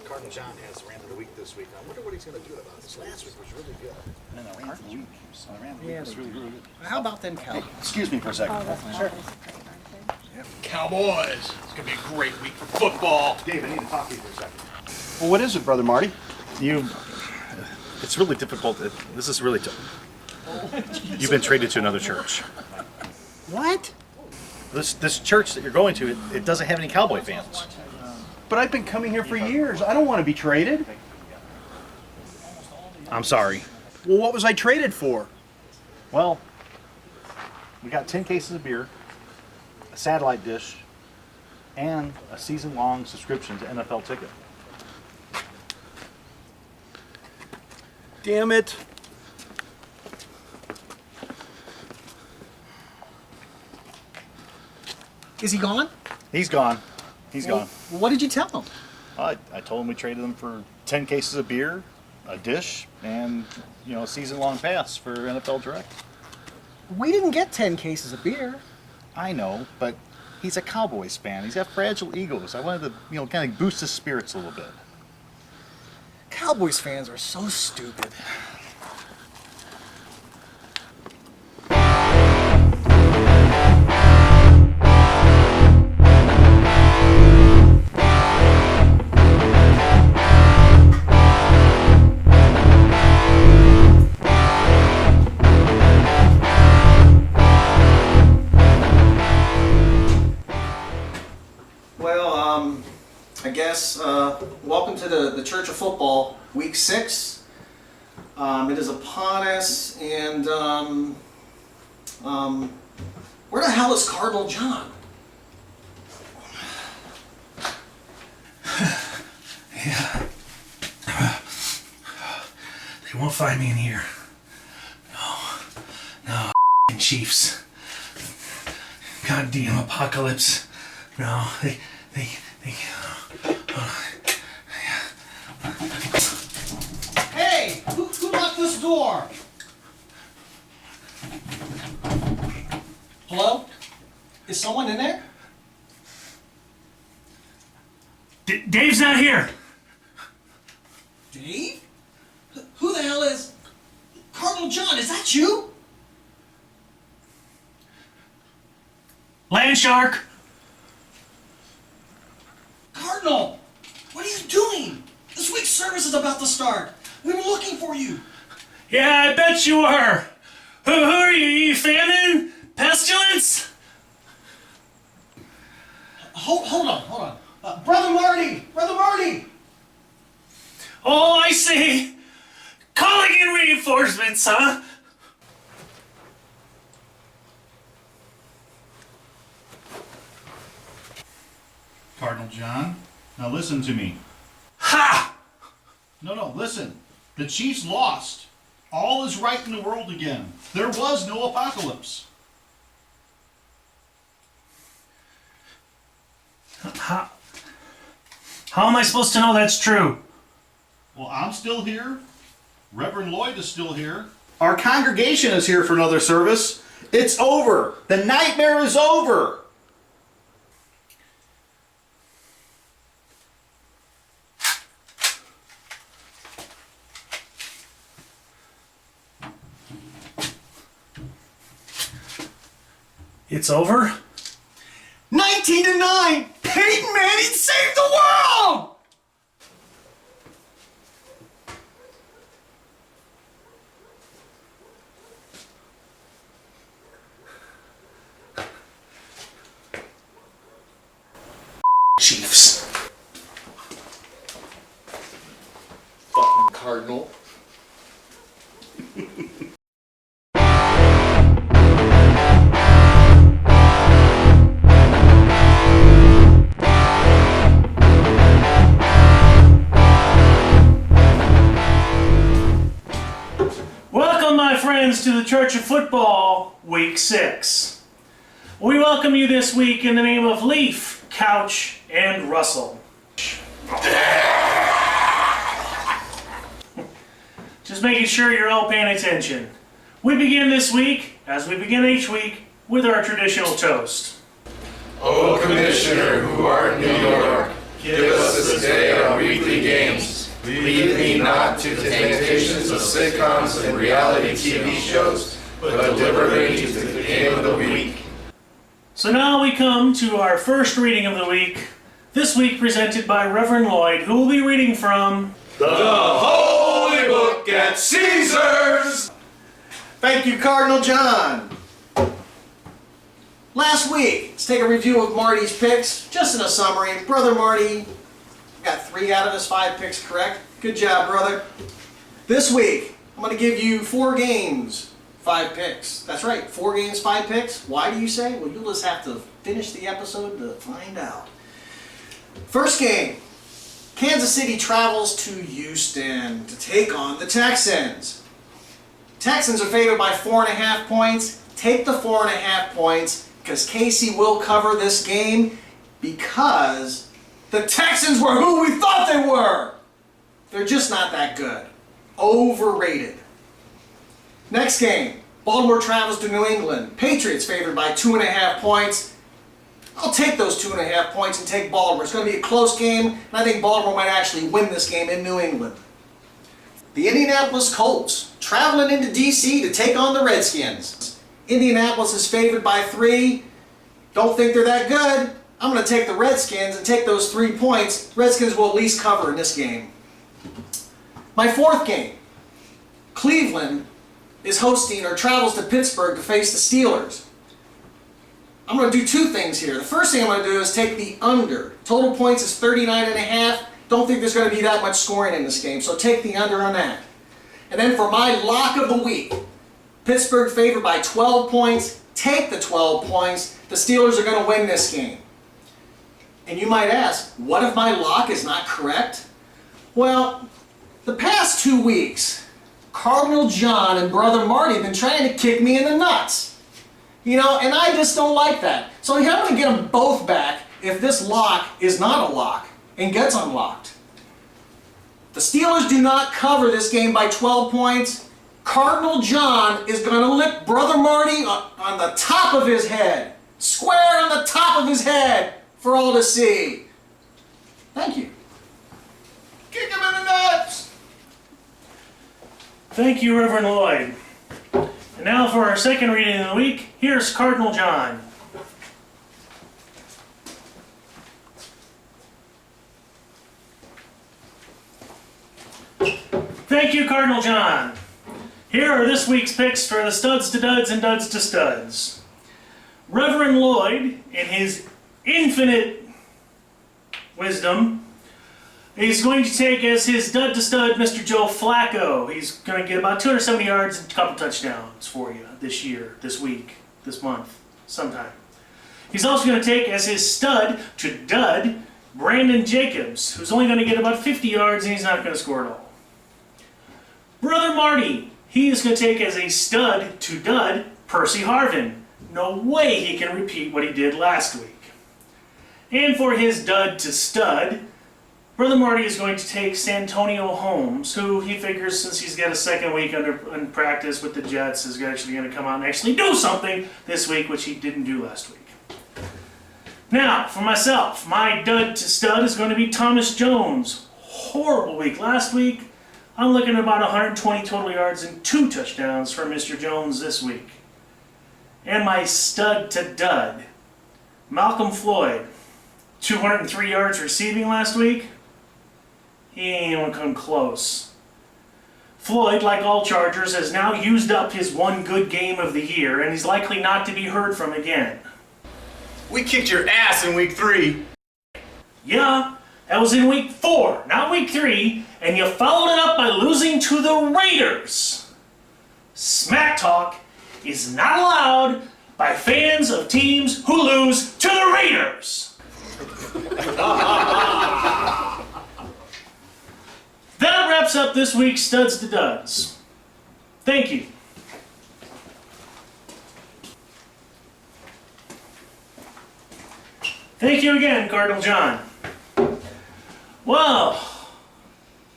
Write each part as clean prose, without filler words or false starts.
Cardinal John has ran of the week this week. I wonder what he's going to do about this. Last week was really good. And I ran the week. I ran the week. That's really good. How about them Cowboys? Excuse me for a second. Sure. Cowboys. It's going to be a great week for football. Dave, I need to talk to you for a second. Well, what is it, Brother Marty? It's really difficult. This is really tough. You've been traded to another church. What? This church that you're going to, it doesn't have any Cowboy fans. But I've been coming here for years. I don't want to be traded. I'm sorry. Well, what was I traded for? Well, we got 10 cases of beer, a satellite dish, and a season-long subscription to NFL Ticket. Damn it. Is he gone? He's gone. He's gone. What did you tell him? I told him we traded him for 10 cases of beer, a dish, and a season-long pass for NFL Direct. We didn't get 10 cases of beer. I know, but he's a Cowboys fan. He's got fragile egos. I wanted to, kind of boost his spirits a little bit. Cowboys fans are so stupid. I guess, welcome to the Church of Football, Week 6. It is upon us, and where the hell is Cardinal John? Yeah. They won't find me in here. No, Chiefs. Goddamn apocalypse. No, they. Hey, who locked this door? Hello? Is someone in there? Dave's not here. Dave? Who the hell is... Cardinal John, is that you? Land Shark. Cardinal, what are you doing? This week's service is about to start. We were looking for you. Yeah, I bet you were. Who are you? You famine? Pestilence? Hold on. Brother Marty! Oh, I see. Calling in reinforcements, huh? Cardinal John, now listen to me. Ha! No, listen. The Chiefs lost. All is right in the world again. There was no apocalypse. How am I supposed to know that's true? Well, I'm still here. Reverend Lloyd is still here. Our congregation is here for another service. It's over. The nightmare is over. It's over? 19-9! Peyton Manning saved the world! Chiefs. Fucking Cardinal. Welcome, my friends, to the Church of Football, Week 6. We welcome you this week in the name of Leaf, Couch, and Russell. Just making sure you're all paying attention. We begin this week, as we begin each week, with our traditional toast. O Commissioner, who art in New York, give us this day our our weekly games. Lead me not to the temptations of sitcoms and reality TV shows, but deliver me to the game of the week. So now we come to our first reading of the week, this week presented by Reverend Lloyd, who will be reading from The Holy Book at Caesar's! Thank you, Cardinal John. Last week, let's take a review of Marty's picks. Just in a summary, Brother Marty got 3 out of his 5 picks correct. Good job, brother. This week, I'm going to give you 4 games, 5 picks. That's right, 4 games, 5 picks. Why do you say? Well, you'll just have to finish the episode to find out. First game, Kansas City travels to Houston to take on the Texans. Texans are favored by 4.5 points. Take the 4.5 points because Casey will cover this game because the Texans were who we thought they were. They're just not that good. Overrated. Next game, Baltimore travels to New England. Patriots favored by 2.5 points. I'll take those 2.5 points and take Baltimore. It's going to be a close game, and I think Baltimore might actually win this game in New England. The Indianapolis Colts traveling into D.C. to take on the Redskins. Indianapolis is favored by 3. Don't think they're that good. I'm going to take the Redskins and take those 3 points. Redskins will at least cover in this game. My 4th game, Cleveland is hosting or travels to Pittsburgh to face the Steelers. I'm going to do 2 things here. The first thing I'm going to do is take the under. Total points is 39.5. Don't think there's going to be that much scoring in this game, so take the under on that. And then for my lock of the week, Pittsburgh favored by 12 points. Take the 12 points. The Steelers are going to win this game. And you might ask, what if my lock is not correct? Well, the past 2 weeks, Cardinal John and Brother Marty have been trying to kick me in the nuts. You know, and I just don't like that. So I'm going to get them both back if this lock is not a lock and gets unlocked. The Steelers do not cover this game by 12 points. Cardinal John is going to lick Brother Marty on the top of his head. Square on the top of his head for all to see. Thank you. Kick him in the nuts! Thank you, Reverend Lloyd. And now for our second reading of the week, here's Cardinal John. Thank you, Cardinal John. Here are this week's picks for the studs to duds and duds to studs. Reverend Lloyd, in his infinite wisdom, is going to take as his dud to stud Mr. Joe Flacco. He's going to get about 270 yards and a couple touchdowns for you this year, this week, this month, sometime. He's also going to take as his stud to dud Brandon Jacobs, who's only going to get about 50 yards and he's not going to score at all. Brother Marty, he is going to take as a stud to dud Percy Harvin. No way he can repeat what he did last week. And for his dud to stud, Brother Marty is going to take Santonio Holmes, who he figures since he's got a second week in practice with the Jets is actually going to come out and actually do something this week, which he didn't do last week. Now, for myself, my dud to stud is going to be Thomas Jones. Horrible week last week. I'm looking at about 120 total yards and 2 touchdowns for Mr. Jones this week. And my stud to dud, Malcolm Floyd. 203 yards receiving last week. He ain't even come close. Floyd, like all Chargers, has now used up his one good game of the year, and he's likely not to be heard from again. We kicked your ass in week 3. Yeah, that was in week 4, not week 3, and you followed it up by losing to the Raiders. Smack talk is not allowed by fans of teams who lose to the Raiders. That wraps up this week's Studs to Duds. Thank you. Thank you again, Cardinal John. Well,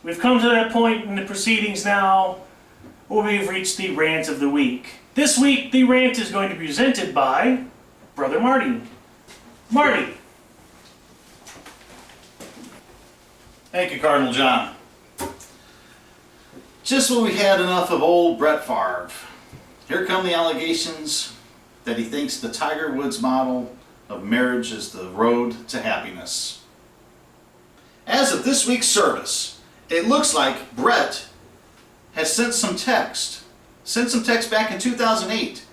we've come to that point in the proceedings now where we've reached the rant of the week. This week, the rant is going to be presented by Brother Marty. Marty. Thank you, Cardinal John. Just when we had enough of old Brett Favre, here come the allegations that he thinks the Tiger Woods model of marriage is the road to happiness. As of this week's service, it looks like Brett has sent some text back in 2008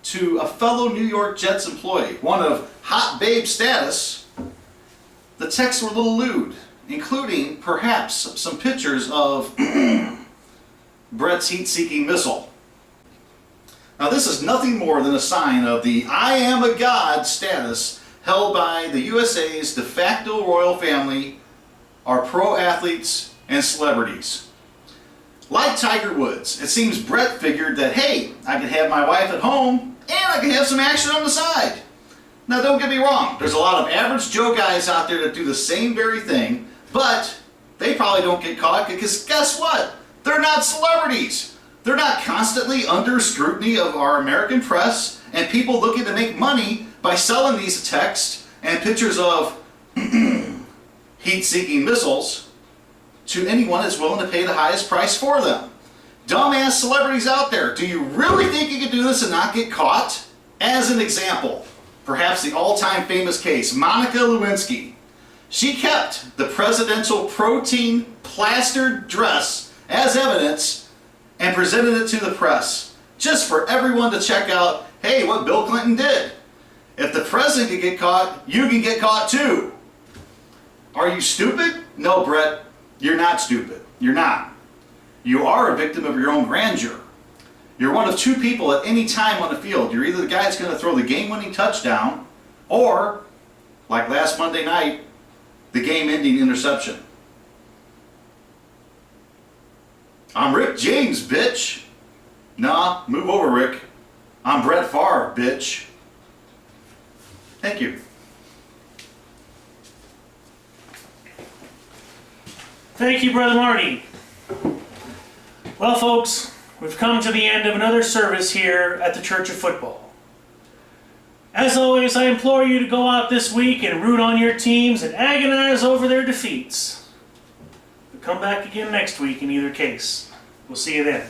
to a fellow New York Jets employee, one of hot babe status. The texts were a little lewd, including perhaps some pictures of Brett's heat-seeking missile. Now this is nothing more than a sign of the I am a god status held by the USA's de facto royal family, our pro athletes and celebrities. Like Tiger Woods, it seems Brett figured that, hey, I can have my wife at home and I can have some action on the side. Now don't get me wrong, there's a lot of average Joe guys out there that do the same very thing, but they probably don't get caught because guess what? They're not celebrities. They're not constantly under scrutiny of our American press and people looking to make money by selling these texts and pictures of heat-seeking missiles to anyone that's willing to pay the highest price for them. Dumbass celebrities out there, do you really think you can do this and not get caught? As an example, perhaps the all-time famous case, Monica Lewinsky. She kept the presidential protein plastered dress as evidence and presented it to the press, just for everyone to check out, hey, what Bill Clinton did. If the president can get caught, you can get caught too. Are you stupid? No, Brett, you're not stupid. You're not. You are a victim of your own grandeur. You're one of two people at any time on the field. You're either the guy that's going to throw the game-winning touchdown, or, like last Monday night, the game-ending interception. I'm Rick James, bitch. Nah, move over, Rick. I'm Brett Favre, bitch. Thank you. Thank you, Brother Marty. Well, folks, we've come to the end of another service here at the Church of Football. As always, I implore you to go out this week and root on your teams and agonize over their defeats. But come back again next week in either case. We'll see you then.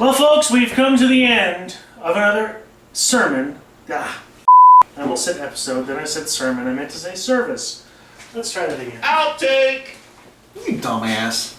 Well, folks, we've come to the end of another sermon. I almost said episode, then I said sermon. I meant to say service. Let's try that again. Outtake! You dumbass.